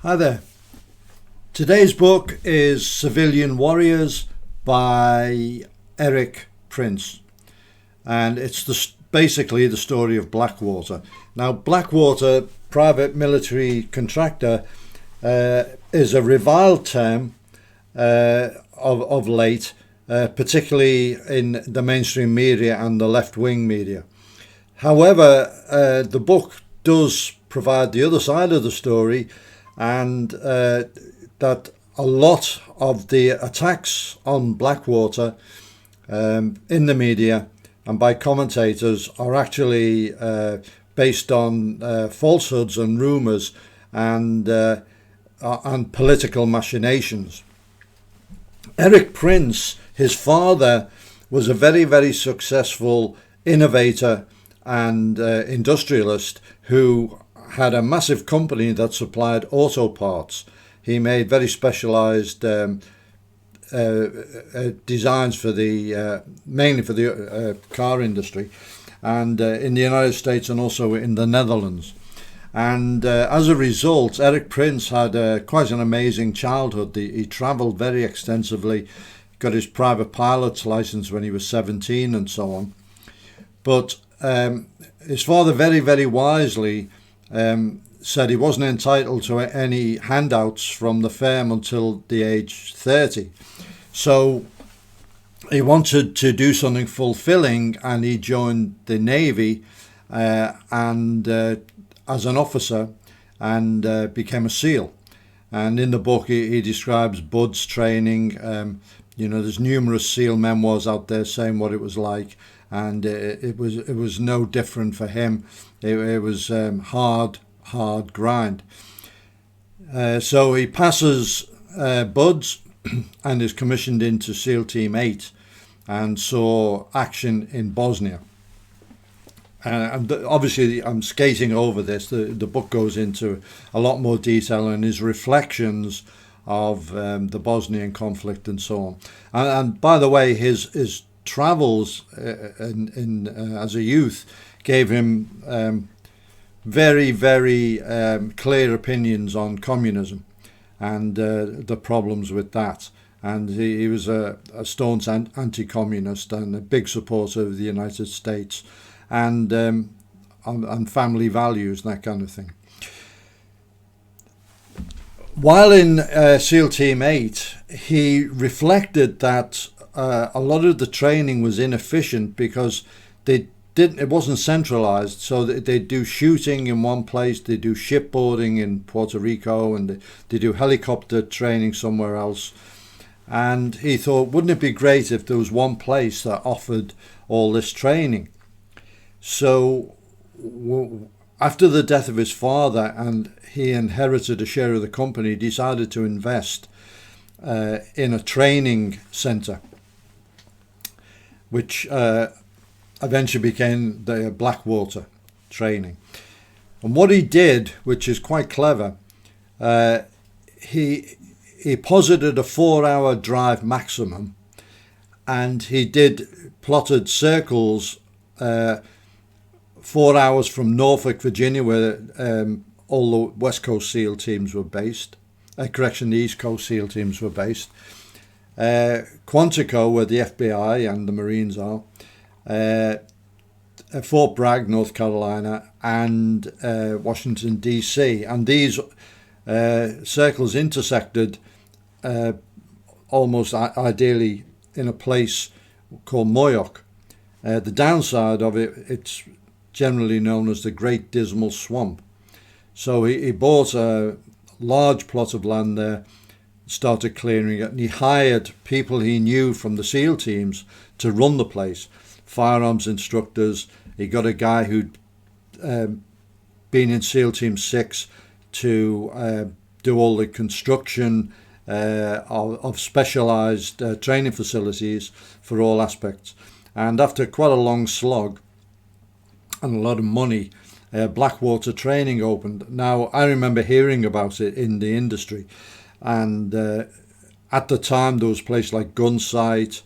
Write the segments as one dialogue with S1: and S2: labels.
S1: Hi there. Today's book is Civilian Warriors by Erik Prince, and it's basically the story of Blackwater. Now, Blackwater, private military contractor, is a reviled term of late, particularly in the mainstream media and the left-wing media. However, the book does provide the other side of the story, and that a lot of the attacks on Blackwater in the media and by commentators are actually based on falsehoods and rumours and political machinations. Erik Prince, his father, was a very, very successful innovator and industrialist who had a massive company that supplied auto parts. He made very specialised designs for mainly for the car industry, and in the United States and also in the Netherlands. And as a result, Erik Prince had quite an amazing childhood. He travelled very extensively, got his private pilot's license when he was 17 and so on. But his father very, very wisely said he wasn't entitled to any handouts from the firm until the age 30. So he wanted to do something fulfilling, and he joined the Navy and as an officer, and became a SEAL. And in the book he describes Bud's training. There's numerous SEAL memoirs out there saying what it was like, and it was no different for him. It was hard grind. So he passes Bud's and is commissioned into SEAL Team 8 and saw action in Bosnia. And obviously I'm skating over this. The book goes into a lot more detail and his reflections of the Bosnian conflict and so on. And by the way, his travels as a youth gave him very, very clear opinions on communism and the problems with that. And he was a staunch anti-communist and a big supporter of the United States and family values and that kind of thing. While in SEAL Team 8, he reflected that a lot of the training was inefficient because it wasn't centralized. So they do shooting in one place, they do shipboarding in Puerto Rico, and they do helicopter training somewhere else. And he thought, wouldn't it be great if there was one place that offered all this training? So after the death of his father, and he inherited a share of the company, he decided to invest in a training centre, which eventually became the Blackwater training. And what he did, which is quite clever, he posited a 4-hour drive maximum, and he plotted circles 4 hours from Norfolk, Virginia, where all the West Coast SEAL teams were based. The East Coast SEAL teams were based. Quantico, where the FBI and the Marines are. Fort Bragg, North Carolina, and Washington, D.C. And these circles intersected almost ideally in a place called Moyoc. The downside of it's generally known as the Great Dismal Swamp. So he bought a large plot of land there, started clearing it, and he hired people he knew from the SEAL teams to run the place, firearms instructors. He got a guy who'd been in SEAL Team 6 to do all the construction of specialised training facilities for all aspects. And after quite a long slog and a lot of money, Blackwater training opened. Now, I remember hearing about it in the industry, and at the time there was places like Gunsight,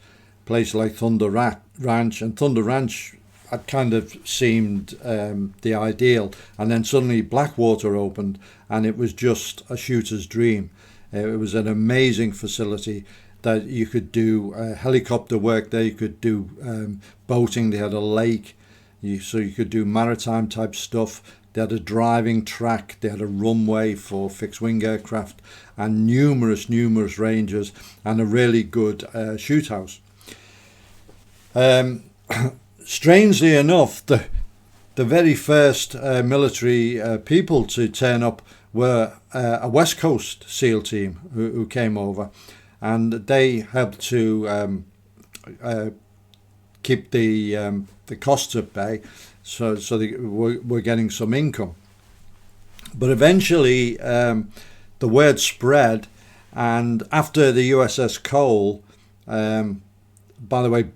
S1: places like Thunder Ranch, and Thunder Ranch had kind of seemed the ideal, and then suddenly Blackwater opened, and it was just a shooter's dream. It was an amazing facility that you could do helicopter work there, you could do boating, they had a lake, so you could do maritime type stuff. They had a driving track, they had a runway for fixed wing aircraft, and numerous ranges, and a really good shoot house. Strangely enough, the very first military people to turn up were a West Coast SEAL team who came over, and they helped to keep the costs at bay, so they were getting some income. But eventually the word spread, and after the USS Cole, by the way,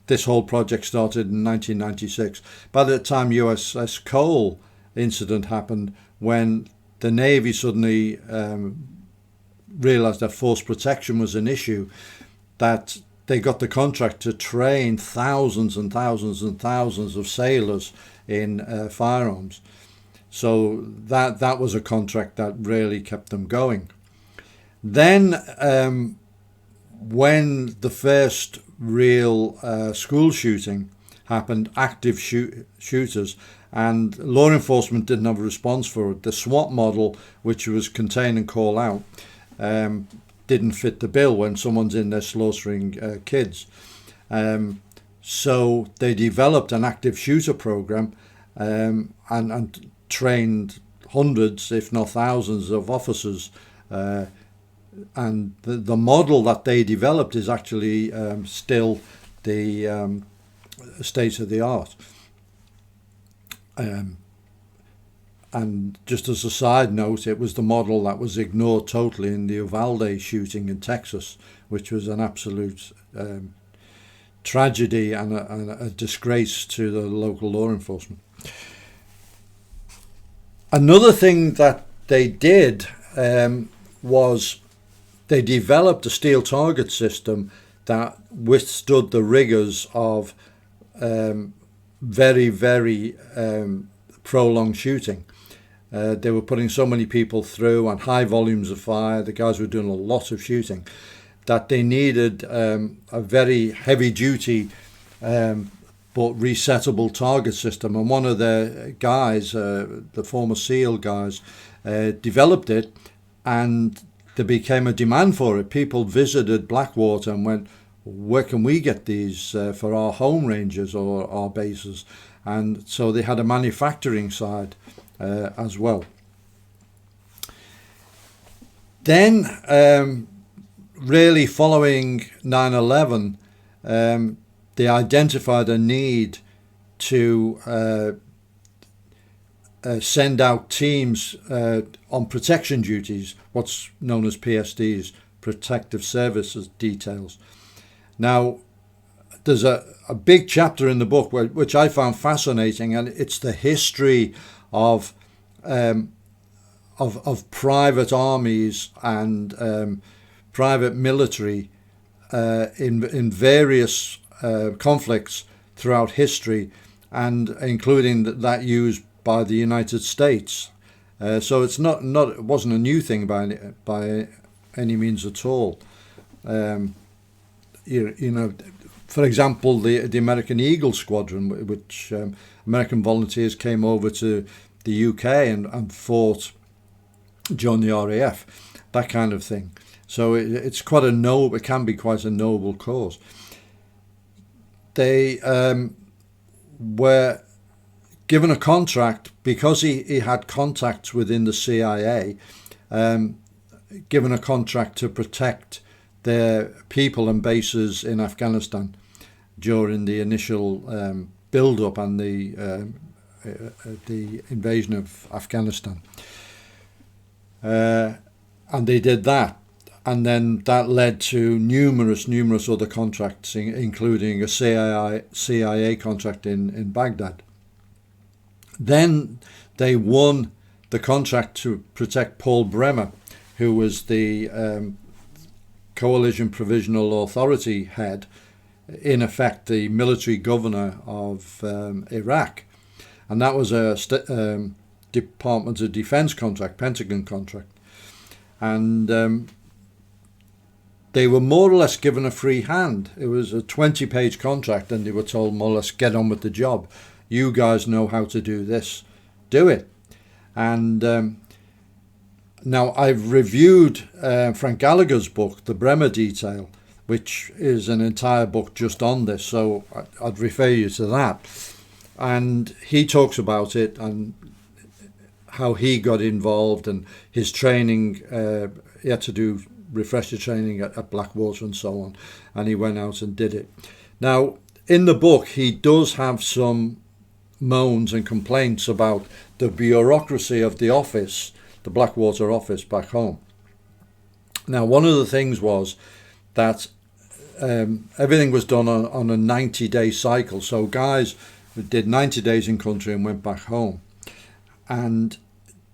S1: this whole project started in 1996. By the time USS Cole incident happened, when the Navy suddenly realised that force protection was an issue, that they got the contract to train thousands and thousands and thousands of sailors in firearms. So that was a contract that really kept them going. Then when the first real school shooting happened, active shooters, and law enforcement didn't have a response for it. The SWAT model, which was contain and call out, didn't fit the bill when someone's in there slaughtering kids. So they developed an active shooter program and trained hundreds, if not thousands, of officers. And the model that they developed is actually still the state of the art. And just as a side note, it was the model that was ignored totally in the Uvalde shooting in Texas, which was an absolute tragedy and a disgrace to the local law enforcement. Another thing that they did was they developed a steel target system that withstood the rigors of very prolonged shooting. They were putting so many people through and high volumes of fire. The guys were doing a lot of shooting that they needed a very heavy duty but resettable target system. And one of the guys, the former SEAL guys, developed it, and there became a demand for it. People visited Blackwater and went, where can we get these for our home ranges or our bases? And so they had a manufacturing side as well. Then, really following 9/11, they identified a need to send out teams on protection duties, what's known as PSDs, Protective Services Details. Now, there's a big chapter in the book which I found fascinating, and it's the history of private armies and private military in various conflicts throughout history, and including that used by the United States. So it's not it wasn't a new thing by any means at all. You know, for example, the American Eagle Squadron, which American volunteers came over to the UK and fought during the RAF, that kind of thing. So it's quite a noble. It can be quite a noble cause. They were given a contract because he had contacts within the CIA. Given a contract to protect their people and bases in Afghanistan during the initial build-up and the invasion of Afghanistan. And they did that. And then that led to numerous other contracts, including a CIA contract in Baghdad. Then they won the contract to protect Paul Bremer, who was the Coalition Provisional Authority head in effect the military governor of Iraq, and that was a Department of Defense contract, Pentagon contract, and they were more or less given a free hand. It was a 20-page contract, and they were told more or less, get on with the job. You guys know how to do this, do it. And now I've reviewed Frank Gallagher's book, The Bremer Detail, which is an entire book just on this, so I'd refer you to that. And he talks about it and how he got involved and his training. He had to do refresher training at Blackwater and so on, and he went out and did it. Now, in the book, he does have some moans and complaints about the bureaucracy of the office, the Blackwater office back home. Now, one of the things was that everything was done on a 90-day cycle. So guys did 90 days in country and went back home. And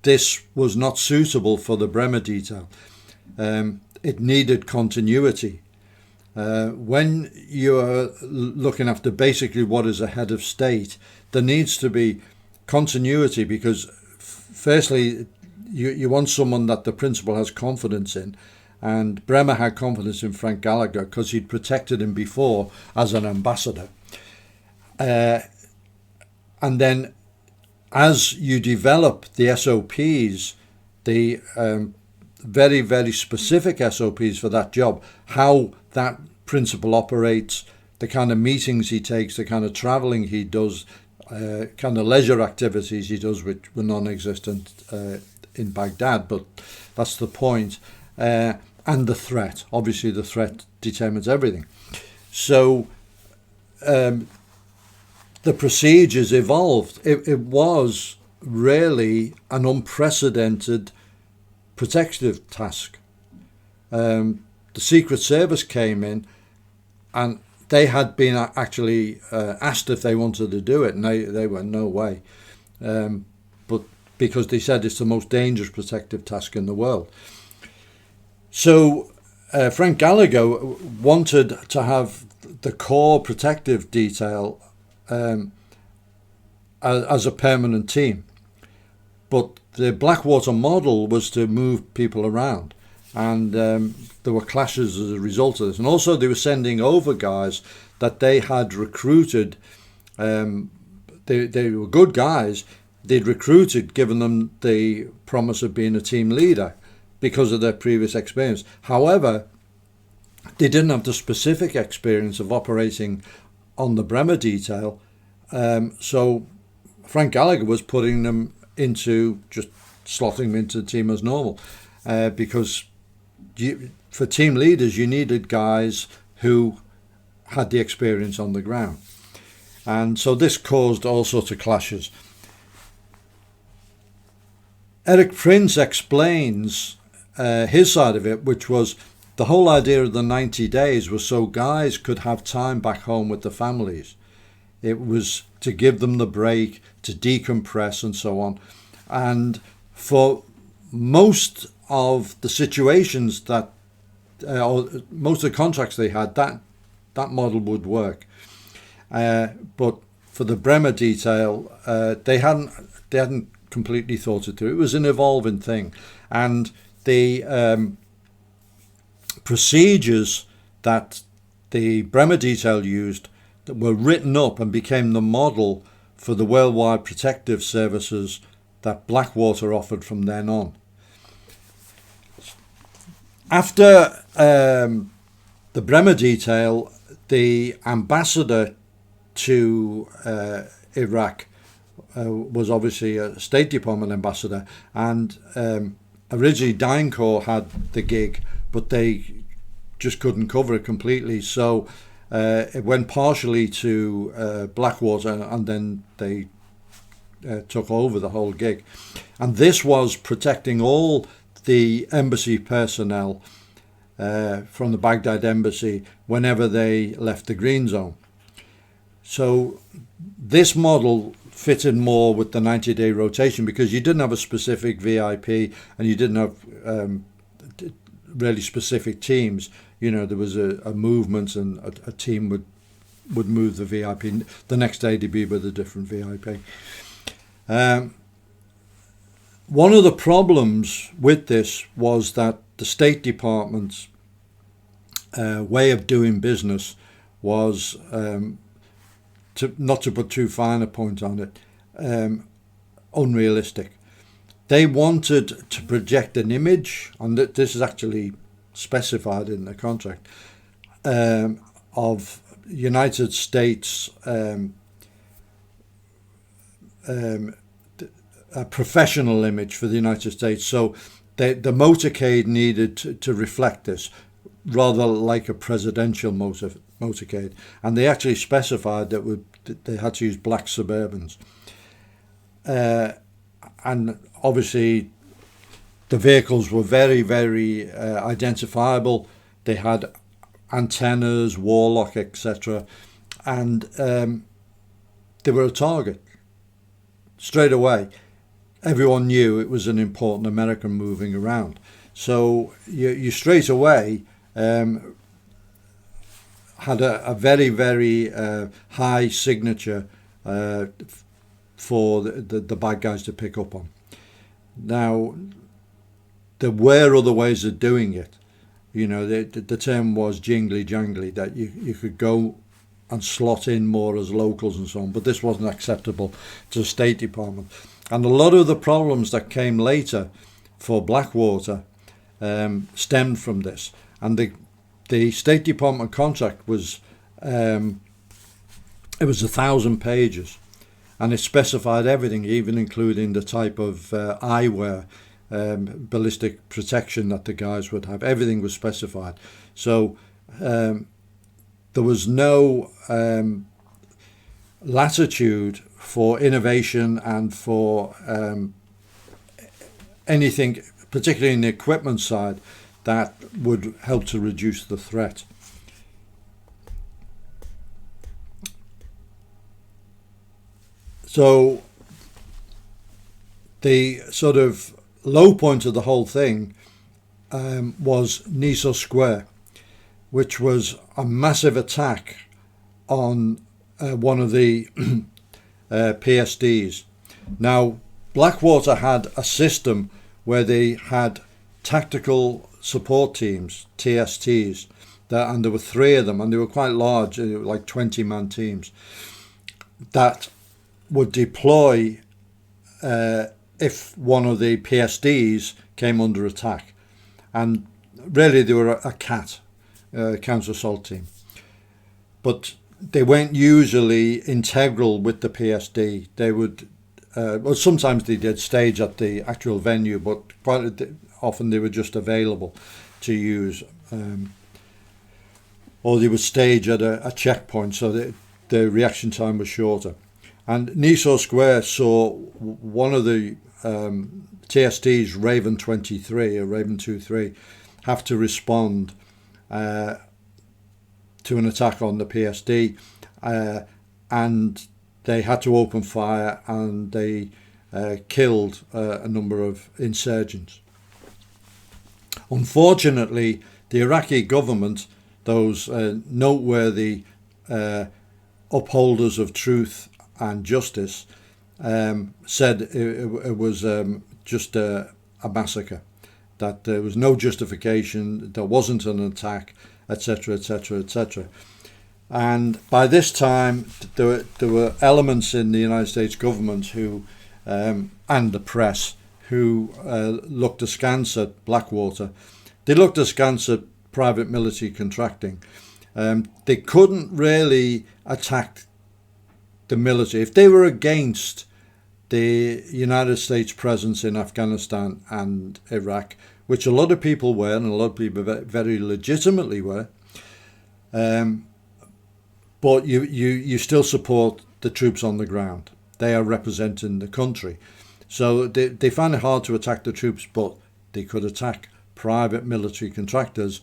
S1: this was not suitable for the Bremer detail. It needed continuity. When you're looking after basically what is a head of state, there needs to be continuity, because firstly, you want someone that the principal has confidence in. And Bremer had confidence in Frank Gallagher because he'd protected him before as an ambassador. And then as you develop the SOPs, the very, very specific SOPs for that job, how that principal operates, the kind of meetings he takes, the kind of travelling he does, kind of leisure activities he does, which were non-existent in Baghdad, but that's the point. And the threat. Obviously, the threat determines everything. So the procedures evolved. It was really an unprecedented protective task. The Secret Service came in, and they had been actually asked if they wanted to do it, and they went, no way. But because they said it's the most dangerous protective task in the world. So Frank Gallagher wanted to have the core protective detail as a permanent team. But the Blackwater model was to move people around. And there were clashes as a result of this. And also they were sending over guys that they had recruited. They were good guys. They'd recruited, given them the promise of being a team leader, because of their previous experience. However, they didn't have the specific experience of operating on the Bremer detail. So Frank Gallagher was putting them into, just slotting them into the team as normal. Because for team leaders, you needed guys who had the experience on the ground. And so this caused all sorts of clashes. Erik Prince explains his side of it, which was the whole idea of the 90 days was so guys could have time back home with the families. It was to give them the break, to decompress and so on. And for most of the situations that, or most of the contracts they had, that model would work. But for the Bremer detail, they hadn't completely thought it through. It was an evolving thing. And the procedures that the Bremer detail used that were written up and became the model for the worldwide protective services that Blackwater offered from then on. After the Bremer detail, the ambassador to Iraq was obviously a State Department ambassador, and originally DynCorp had the gig, but they just couldn't cover it completely, so it went partially to Blackwater, and then they took over the whole gig. And this was protecting all the embassy personnel from the Baghdad embassy whenever they left the green zone. So this model fitted more with the 90-day rotation, because you didn't have a specific VIP and you didn't have really specific teams. You know, there was a movement, and a team would would move the VIP. The next day they'd be with a different VIP. One of the problems with this was that the State Department's way of doing business was, not to put too fine a point on it, unrealistic. They wanted to project an image, and this is actually specified in the contract, of United States a professional image for the United States. So the motorcade needed to reflect this, rather like a presidential motorcade. And they actually specified that they had to use black Suburbans. And obviously the vehicles were very, very identifiable. They had antennas, warlock, etc. And they were a target straight away. Everyone knew it was an important American moving around. So you straight away had a very, very high signature for the bad guys to pick up on. Now, there were other ways of doing it. You know, the term was jingly jangly, that you could go and slot in more as locals and so on, but this wasn't acceptable to the State Department. And a lot of the problems that came later for Blackwater stemmed from this. And the State Department contract was, it was 1,000 pages, and it specified everything, even including the type of eyewear, ballistic protection that the guys would have. Everything was specified. So there was no latitude for innovation and for anything, particularly in the equipment side, that would help to reduce the threat. So the sort of low point of the whole thing was Niso Square, which was a massive attack on one of the PSDs. Now, Blackwater had a system where they had tactical support teams, TSTs, and there were 3 of them, and they were quite large, like 20-man teams, that would deploy if one of the PSDs came under attack. And really they were a CAT, counter-assault team. But they weren't usually integral with the PSD. They would, well, sometimes they did stage at the actual venue, but quite often they were just available to use, or they would stage at a checkpoint, so that the reaction time was shorter. And Niso Square saw one of the TSTs, Raven 23 or Raven 23, have to respond to an attack on the PSD, and they had to open fire, and they killed a number of insurgents. Unfortunately, the Iraqi government, those noteworthy upholders of truth and justice, said it was just a massacre, that there was no justification, there wasn't an attack, etc., etc., etc. And by this time, there were elements in the United States government who, and the press, who looked askance at Blackwater. They looked askance at private military contracting. They couldn't really attack the military. If they were against the United States presence in Afghanistan and Iraq, which a lot of people were, and a lot of people very legitimately were, but you still support the troops on the ground. They are representing the country. So they found it hard to attack the troops, but they could attack private military contractors,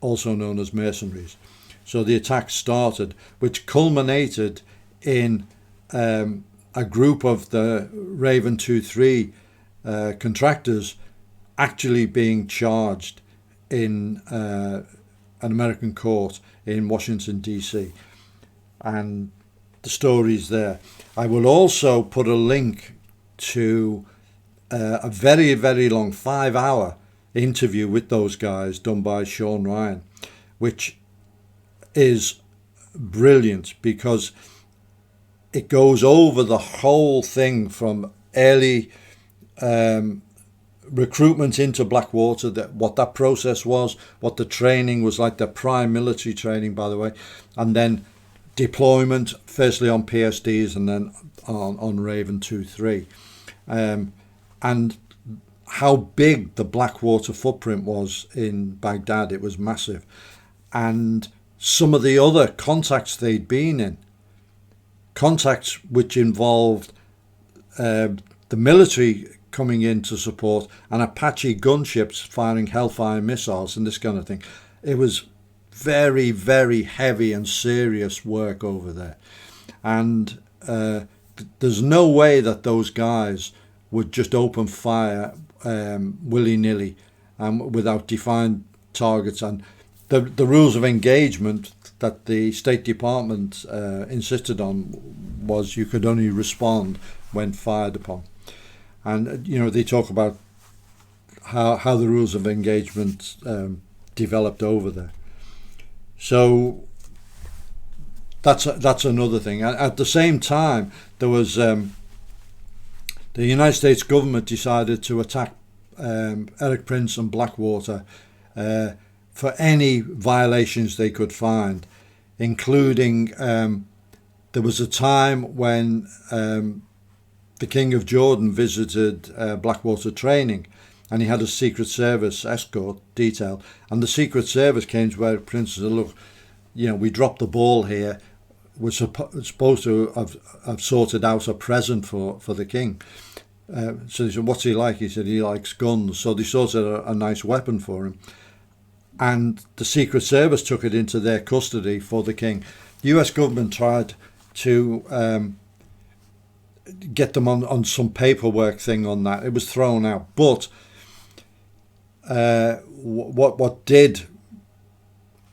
S1: also known as mercenaries. So the attack started, which culminated in a group of the Raven 2-3 contractors actually being charged in an American court in Washington, D.C. and the stories there. I will also put a link to a very, very long 5-hour interview with those guys done by Sean Ryan, which is brilliant because it goes over the whole thing from early recruitment into Blackwater, what that process was, what the training was like, the prime military training, by the way, and then deployment, firstly on PSDs and then on Raven 2-3. And how big the Blackwater footprint was in Baghdad. It was massive. And some of the other contacts they'd been in, contacts which involved the military coming in to support and Apache gunships firing Hellfire missiles and this kind of thing. It was very, very heavy and serious work over there. And there's no way that those guys would just open fire willy-nilly without defined targets. And the rules of engagement that the State Department insisted on was you could only respond when fired upon. And, they talk about how the rules of engagement developed over there. So that's another thing. At the same time, there was the United States government decided to attack Erik Prince and Blackwater for any violations they could find, including there was a time when the King of Jordan visited Blackwater training, and he had a Secret Service escort detail, and the Secret Service came to Erik Prince and said, look, we dropped the ball here. We're supposed to have sorted out a present for the king. So they said, what's he like? He said he likes guns. So they sorted a nice weapon for him. And the Secret Service took it into their custody for the king. The US government tried to get them on some paperwork thing on that. It was thrown out. But what did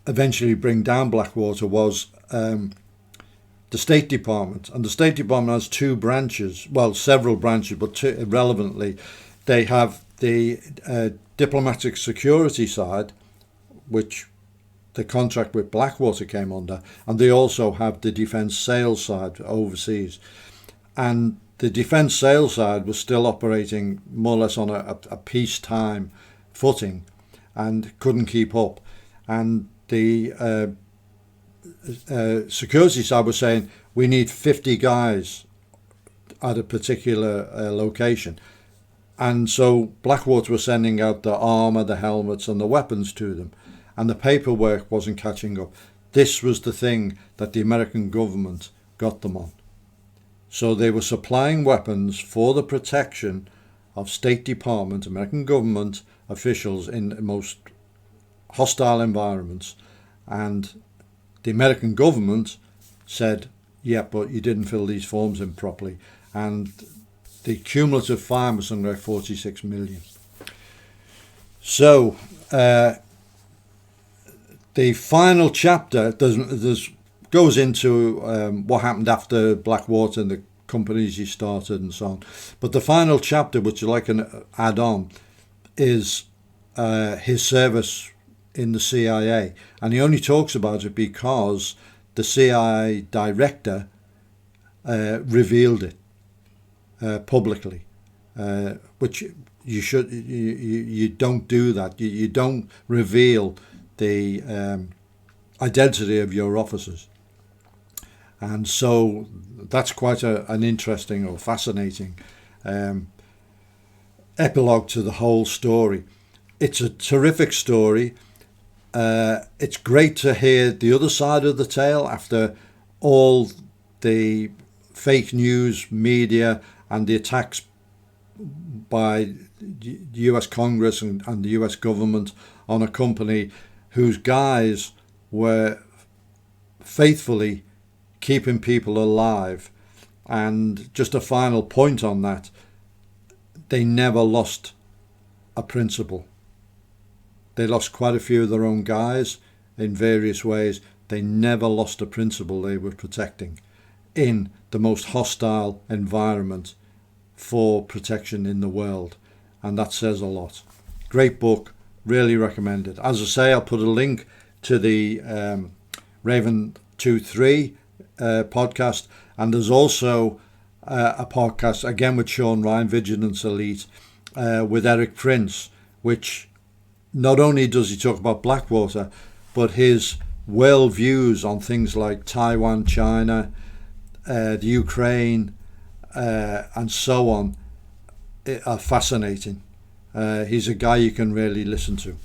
S1: eventually bring down Blackwater was the State Department. And the State Department has two branches, well, several branches, but irrelevantly, they have the diplomatic security side, which the contract with Blackwater came under, and they also have the defence sales side overseas. And the defence sales side was still operating more or less on a peacetime footing and couldn't keep up. And the security side was saying, we need 50 guys at a particular location. And so Blackwater was sending out the armour, the helmets and the weapons to them. And the paperwork wasn't catching up. This was the thing that the American government got them on. So they were supplying weapons for the protection of State Department, American government officials in most hostile environments. And the American government said, yeah, but you didn't fill these forms in properly. And the cumulative fine was something like 46 million. So the final chapter goes into what happened after Blackwater and the companies he started and so on. But the final chapter, which is like an add-on, is his service in the CIA. And he only talks about it because the CIA director revealed it publicly, which you don't do that. You don't reveal the identity of your officers. And so that's quite an interesting or fascinating epilogue to the whole story. It's a terrific story. It's great to hear the other side of the tale after all the fake news media and the attacks by the US Congress and the US government on a company whose guys were faithfully keeping people alive. And just a final point on that, they never lost a principle. They lost quite a few of their own guys in various ways. they never lost a principle they were protecting in the most hostile environment for protection in the world. And that says a lot. Great book, really recommend it. As I say, I'll put a link to the Raven 2-3 podcast, and there's also a podcast again with Sean Ryan, Vigilance Elite, with Erik Prince, which not only does he talk about Blackwater, but his world views on things like Taiwan, China, the Ukraine, and so on are fascinating. He's a guy you can really listen to.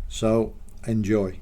S1: So enjoy.